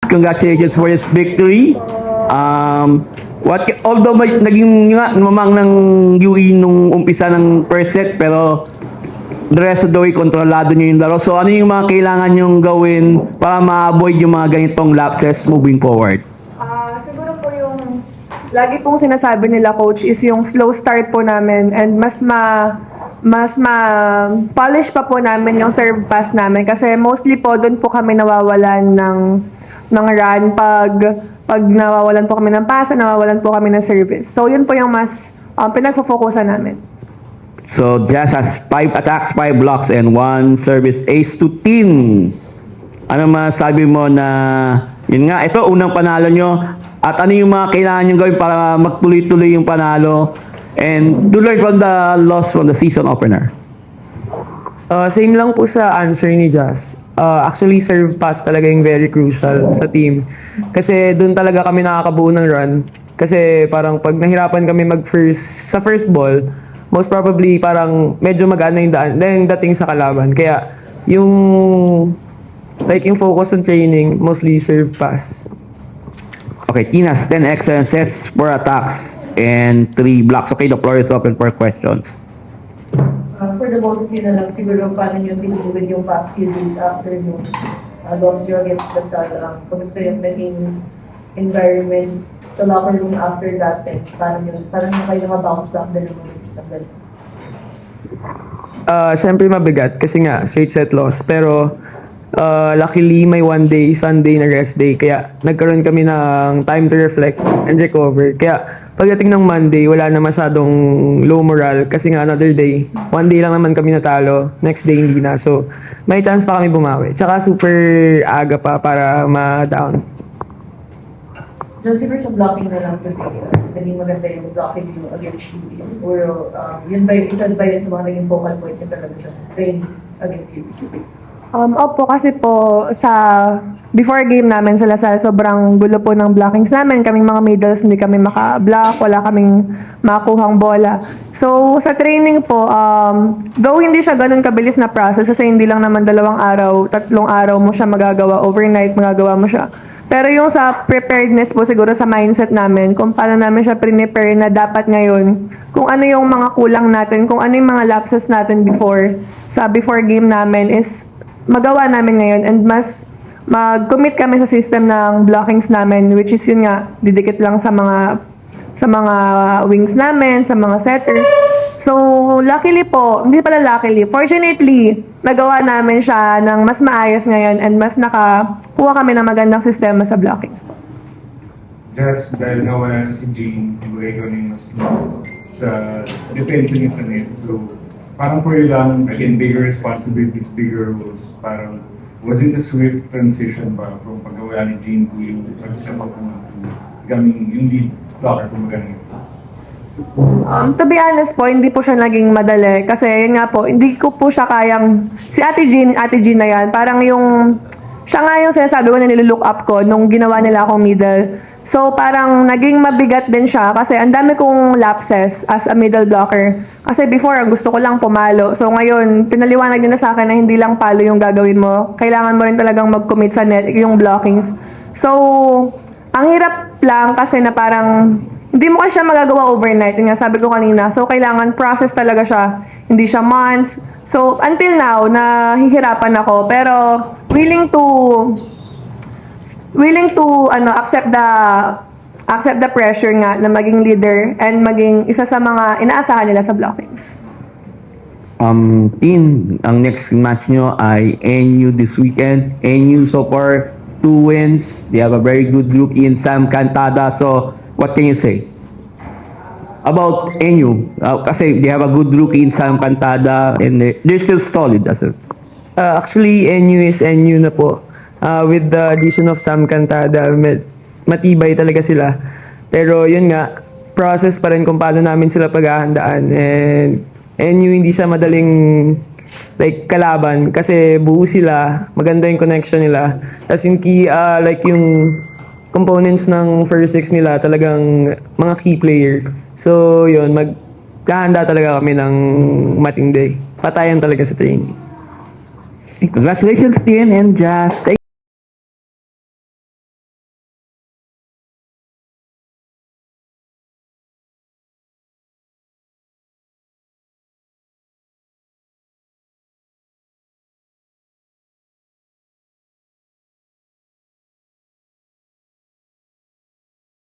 congratulations for this victory. Although naging nga mamang ng UE nung umpisa ng first set, pero the rest of the way, kontrolado nyo yung laro. So, ano yung mga kailangan nyong gawin para ma-avoid yung mga ganitong lapses moving forward? Siguro po yung lagi pong sinasabi nila, coach, is yung slow start po namin and mas polish pa po namin yung serve pass namin kasi mostly po doon po kami nawawalan ng run pag nawawalan po kami ng pasa, nawawalan po kami ng service. So, yun po yung mas pinagpo-focusan namin. So, Jazz has 5 attacks, 5 blocks, and 1 service ace to 10. Ano masabi mo na, yun nga, ito, unang panalo nyo, at ano yung mga kailangan nyo gawin para magtuloy-tuloy yung panalo, and to learn from the loss from the season opener? Same lang po sa answer ni Jazz. Actually, serve pass talaga yung very crucial sa team. Kasi doon talaga kami nakakabuo ng run. Kasi parang pag nahirapan kami sa first ball, most probably parang medyo mag-ano yung dating sa kalaban. Kaya yung focus on training, mostly serve pass. Okay, Tina's 10 excellent sets, 4 attacks, and 3 blocks. Okay, the floor is open for questions. For the both of you na lang, siguro paano nyo tinugin yung past few days after yung loss nyo against Lasal, kamusta yung naging environment sa locker room after that, and paano nyo kayo naka-bounce back din naman sa ganun? Siyempre mabigat kasi nga, straight set loss. Pero luckily may one day, Sunday na rest day. Kaya nagkaroon kami ng time to reflect and recover. Kaya pagdating ng Monday, wala na masyadong low morale. Kasi nga another day, one day lang naman kami natalo. Next day hindi na. So may chance pa kami bumawi. Tsaka super aga pa para ma-down. John, siguro sa blocking na lang today, naging maganda yung blocking nyo against UP. Siguro, isa ba yun sa mga naging focal point nyo talaga sa training against UP? Opo, kasi po before game namin sa Lasal, sobrang gulo po ng blockings namin. Kaming mga middles, hindi kami maka-block, wala kaming makuhang bola. So, sa training po, though hindi siya ganun kabilis na process, kasi hindi lang naman 2 araw, 3 araw mo siya magagawa, overnight magagawa mo siya. Pero yung sa preparedness po siguro sa mindset namin, kung paano namin siya prepare na dapat ngayon, kung ano yung mga kulang natin, kung ano yung mga lapses natin before game namin is magawa namin ngayon and mas mag-commit kami sa system ng blockings namin, which is yun nga, didikit lang sa mga wings namin, sa mga setters. So, luckily po, hindi pala luckily, fortunately, nagawa namin siya ng mas maayos ngayon and mas nakakuha kami ng magandang sistema sa blockings po. Just dahil nawala na si Jane, ibigay ko na yung mas sa defense niya sa net. So, parang for you lang, again, bigger responsibilities, bigger roles. Parang, was it a swift transition ba from paggawa ni Jane to yung pag-step up na gaming yung lead blocker kung magaling? To be honest po, hindi po siya naging madali. Kasi yun nga po, hindi ko po siya kayang... Si Ate Jean na yan, parang yung... Siya nga yung sinasabi ko na nililook up ko nung ginawa nila akong middle. So parang naging mabigat din siya kasi ang dami kong lapses as a middle blocker. Kasi before, gusto ko lang pumalo. So ngayon, pinaliwanag niya na sa akin na hindi lang palo yung gagawin mo. Kailangan mo rin talagang mag-commit sa net, yung blockings. So, ang hirap lang kasi na parang... Hindi mo kasi siya magagawa overnight. Yung nga sabi ko kanina. So, kailangan process talaga siya. Hindi siya months. So, until now, nahihirapan ako. Pero, willing to accept the pressure nga na maging leader and maging isa sa mga inaasahan nila sa blockings. Team, ang next match nyo ay NU this weekend. NU so far 2 wins. They have a very good rookie in Sam Cantada. So, what can you say about NU? Kasi they have a good rookie in Sam Cantada and they're still solid. Actually, NU is NU na po. With the addition of Sam Cantada, matibay talaga sila. Pero yun nga, process pa rin kung paano namin sila paghahandaan. And NU hindi siya madaling kalaban kasi buo sila, maganda yung connection nila. Tapos yung key, yung components ng first six nila talagang mga key player. So yun, magkahanda talaga kami ng matindi. Patayan talaga sa training. Congratulations, Tien and Jazz.